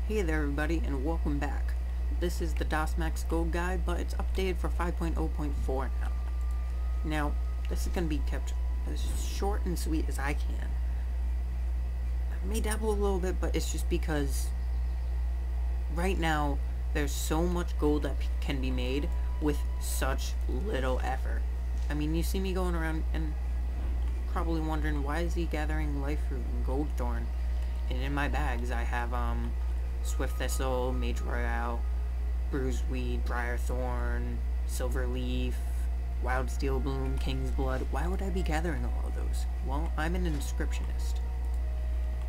Hey there everybody and welcome back. This is the Daes Max Gold guide, but it's updated for 5.0.4 now. Now, this is going to be kept as short and sweet as I can. I may dabble a little bit, but it's just because right now there's so much gold that can be made with such little effort. I mean, you see me going around and probably wondering, why is he gathering life fruit and gold thorn? And in my bags I have Swift Thistle, Mage Royale, Bruised Weed, Briar Thorn, Silver Leaf, Wild Steel Bloom, King's Blood. Why would I be gathering all of those? Well, I'm an inscriptionist.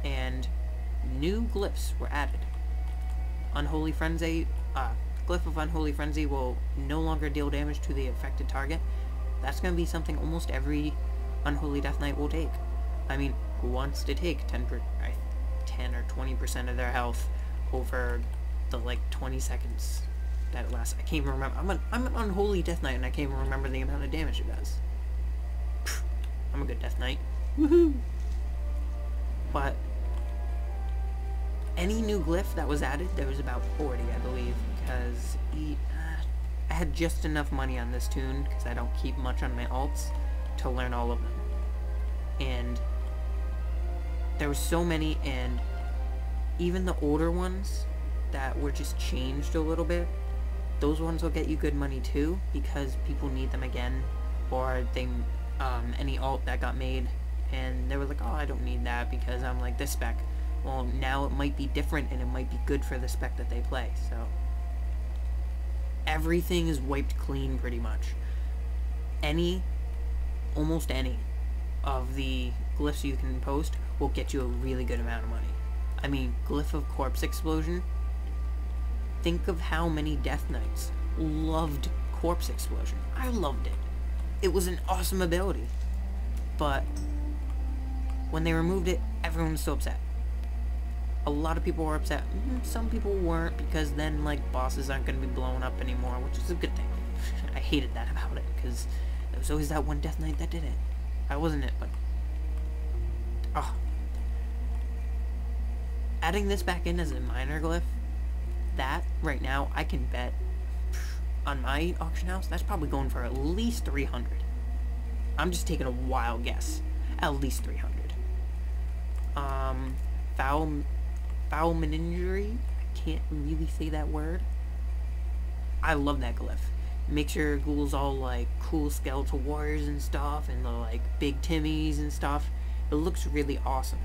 And new glyphs were added. Unholy Frenzy, Glyph of Unholy Frenzy will no longer deal damage to the affected target. That's going to be something almost every Unholy Death Knight will take. I mean, who wants to take 10 or 20% of their health over the, 20 seconds that it lasts? I can't even remember. I'm an Unholy Death Knight and I can't even remember the amount of damage it does. Pfft, I'm a good Death Knight. Woohoo! But any new glyph that was added, there was about 40, I believe, because I had just enough money on this tune, because I don't keep much on my alts, to learn all of them. And there were so many, and even the older ones that were just changed a little bit, those ones will get you good money too, because people need them again, or they any alt that got made and they were like, oh, I don't need that because I'm like this spec. Well, now it might be different and it might be good for the spec that they play. So everything is wiped clean pretty much. Almost any of the glyphs you can post will get you a really good amount of money. I mean, Glyph of Corpse Explosion. Think of how many Death Knights loved Corpse Explosion. I loved it. It was an awesome ability. But when they removed it, everyone was so upset. A lot of people were upset. Some people weren't, because then, bosses aren't going to be blowing up anymore, which is a good thing. I hated that about it, because there was always that one Death Knight that did it. I wasn't it, but adding this back in as a minor glyph, that, right now, I can bet, on my auction house, that's probably going for at least 300. I'm just taking a wild guess. At least 300. Foul Menagerie? I can't really say that word. I love that glyph. Makes your ghouls all, cool skeletal warriors and stuff, and the, big Timmies and stuff. It looks really awesome.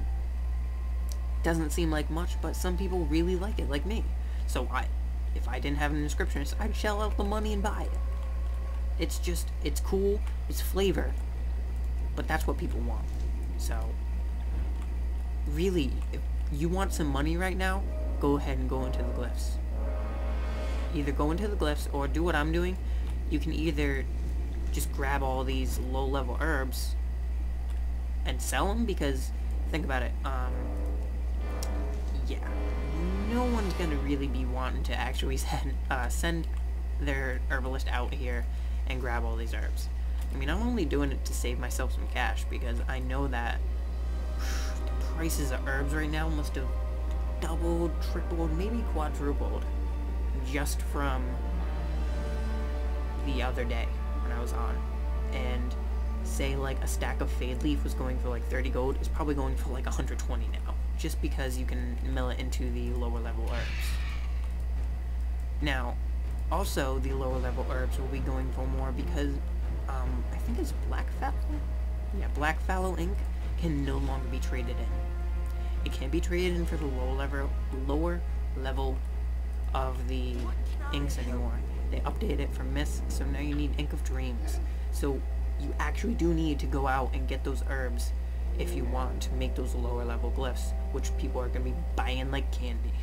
Doesn't seem like much, but some people really like it, like me. So if I didn't have an inscriptionist, I'd shell out the money and buy it. It's cool, it's flavor, but that's what people want. So, really, if you want some money right now, go ahead and go into the glyphs. Either go into the glyphs, or do what I'm doing. You can either just grab all these low-level herbs and sell them, because, think about it, yeah, no one's gonna really be wanting to actually send their herbalist out here and grab all these herbs. I mean, I'm only doing it to save myself some cash, because I know that the prices of herbs right now must have doubled, tripled, maybe quadrupled just from the other day when I was on. And say a stack of Fade Leaf was going for 30 gold, it's probably going for 120 now, just because you can mill it into the lower level herbs. Now, also the lower level herbs will be going for more, because I think it's Black Fallow? Yeah, Black Fallow ink can no longer be traded in. It can't be traded in for the lower level of the inks anymore. They updated it for Myths, so now you need Ink of Dreams. So you actually do need to go out and get those herbs if you want to make those lower level glyphs, which people are going to be buying like candy.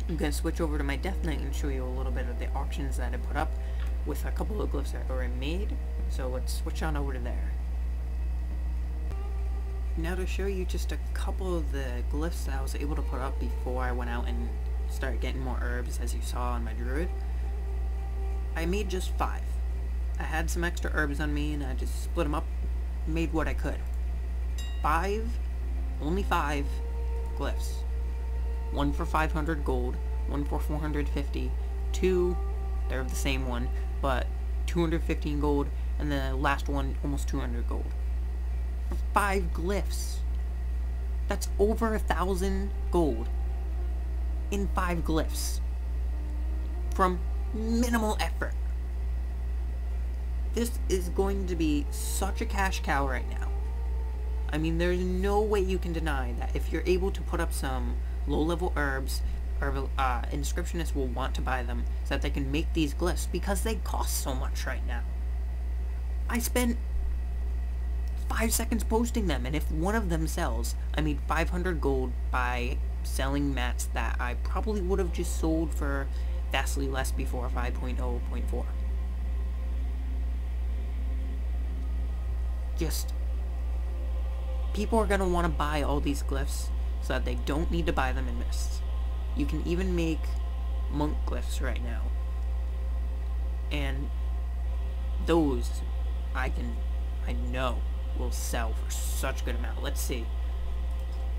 I'm going to switch over to my Death Knight and show you a little bit of the auctions that I put up with a couple of glyphs that I already made. So let's switch on over to there. Now to show you just a couple of the glyphs that I was able to put up before I went out and started getting more herbs, as you saw on my druid. I made just 5. I had some extra herbs on me and I just split them up, made what I could. Only 5 glyphs. One for 500 gold, one for 450, two, they're the same one, but 215 gold, and the last one almost 200 gold. For 5 glyphs. That's over 1,000 gold in 5 glyphs. From minimal effort. This is going to be such a cash cow right now. I mean, there's no way you can deny that if you're able to put up some low-level herbs, inscriptionists will want to buy them so that they can make these glyphs because they cost so much right now. I spent 5 seconds posting them, and if one of them sells, I made 500 gold by selling mats that I probably would have just sold for vastly less before 5.0.4. Just, people are going to want to buy all these glyphs so that they don't need to buy them in mists. You can even make monk glyphs right now. And those, I know, will sell for such a good amount. Let's see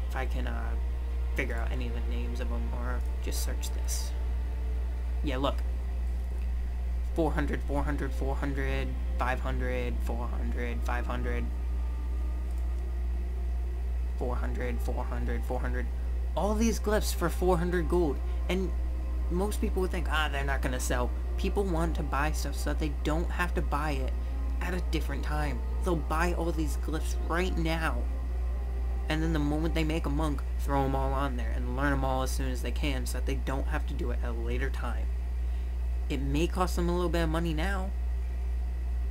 if I can figure out any of the names of them, or just search this. Yeah, look. 400, 400, 400, 500, 400, 500, 400, 400, 400. All these glyphs for 400 gold. And most people would think, they're not going to sell. People want to buy stuff so that they don't have to buy it at a different time. They'll buy all these glyphs right now. And then the moment they make a monk, throw them all on there and learn them all as soon as they can so that they don't have to do it at a later time. It may cost them a little bit of money now,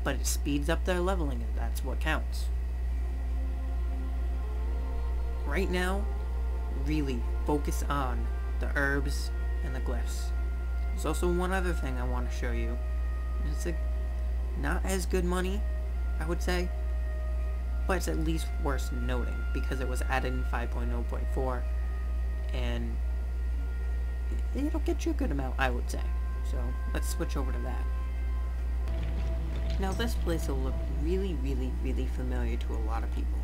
but it speeds up their leveling, and that's what counts. Right now, really focus on the herbs and the glyphs. There's also one other thing I want to show you. It's not as good money, I would say, but it's at least worth noting because it was added in 5.0.4, and it'll get you a good amount, I would say. So let's switch over to that. Now this place will look really, really, really familiar to a lot of people.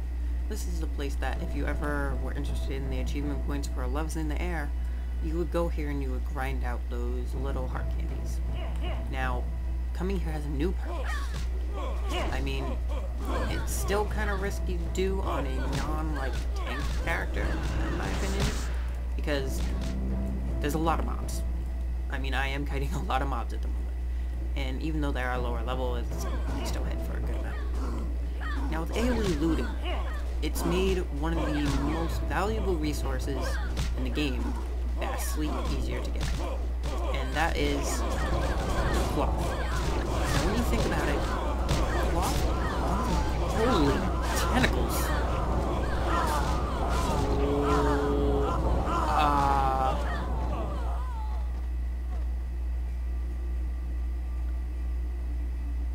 This is the place that if you ever were interested in the achievement points for Loves in the Air, you would go here and you would grind out those little heart candies. Now, coming here has a new purpose. I mean, it's still kind of risky to do on a tank character, in my opinion, because there's a lot of mobs. I mean, I am kiting a lot of mobs at the moment, and even though they are lower level, it's still hit for a good amount. Now with AoE looting, it's made one of the most valuable resources in the game vastly easier to get, and that is cloth. Now when you think about it, cloth, holy tentacles.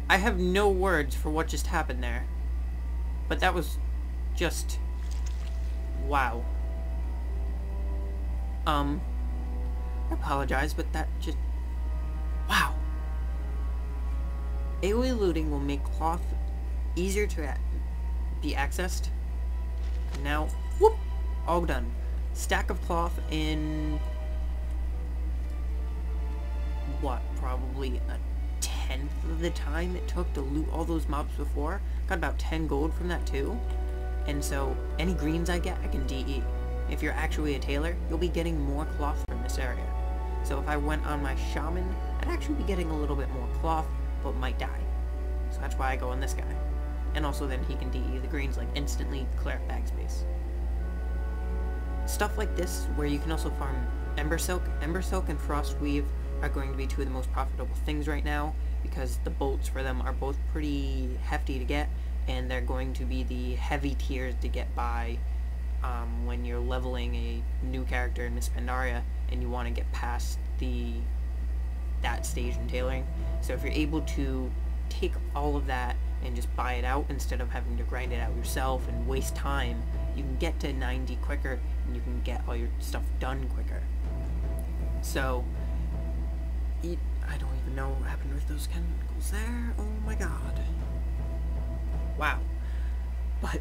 I have no words for what just happened there, but that was just wow. I apologize, but that just wow. AoE looting will make cloth easier to be accessed. Now, whoop, all done. Stack of cloth in what, probably a tenth of the time it took to loot all those mobs before. Got about 10 gold from that too. And so any greens I get, I can DE. If you're actually a tailor, you'll be getting more cloth from this area. So if I went on my shaman, I'd actually be getting a little bit more cloth, but might die. So that's why I go on this guy. And also then he can DE the greens like instantly, clear up bag space. Stuff like this, where you can also farm Ember Silk and Frost Weave are going to be two of the most profitable things right now, because the bolts for them are both pretty hefty to get, and they're going to be the heavy tiers to get by when you're leveling a new character in Miss Pandaria and you want to get past that stage in tailoring. So if you're able to take all of that and just buy it out instead of having to grind it out yourself and waste time, you can get to 90 quicker and you can get all your stuff done quicker. So I don't even know what happened with those chemicals there. Oh my god. Wow. But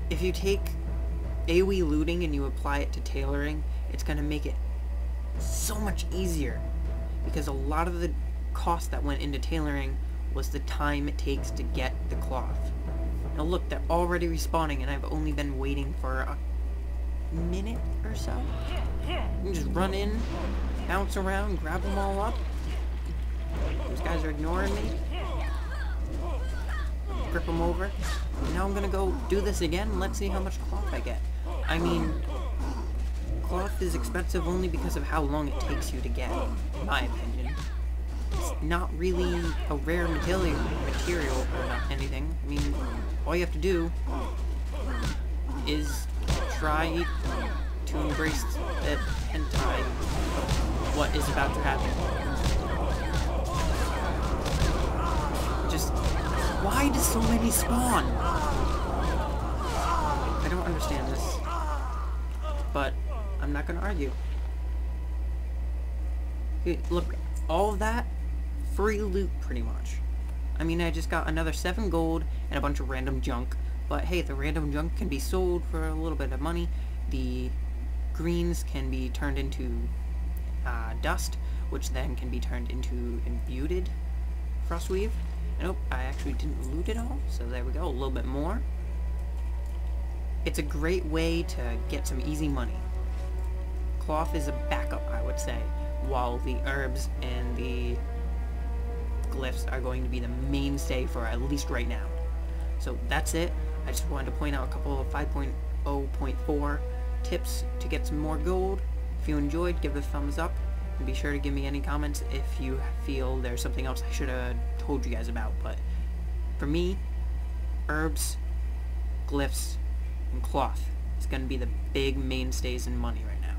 if you take AoE looting and you apply it to tailoring, it's going to make it so much easier, because a lot of the cost that went into tailoring was the time it takes to get the cloth. Now look, they're already respawning and I've only been waiting for a minute or so. You can just run in, bounce around, grab them all up. Those guys are ignoring me. Grip them over. Now I'm gonna go do this again. Let's see how much cloth I get. I mean, cloth is expensive only because of how long it takes you to get, in my opinion. It's not really a rare material or not anything. I mean, all you have to do is try to embrace it and tie what is about to happen. Just, why do so many spawn? I don't understand this, but I'm not gonna argue. Okay, look, all of that, free loot pretty much. I mean, I just got another 7 gold and a bunch of random junk, but hey, the random junk can be sold for a little bit of money. The greens can be turned into dust, which then can be turned into imbued frostweave. Nope, I actually didn't loot it all, so there we go, a little bit more. It's a great way to get some easy money. Cloth is a backup, I would say, while the herbs and the glyphs are going to be the mainstay for at least right now. So that's it. I just wanted to point out a couple of 5.0.4 tips to get some more gold. If you enjoyed, give it a thumbs up. And be sure to give me any comments if you feel there's something else I should have told you guys about. But for me, herbs, glyphs, and cloth is going to be the big mainstays in money right now.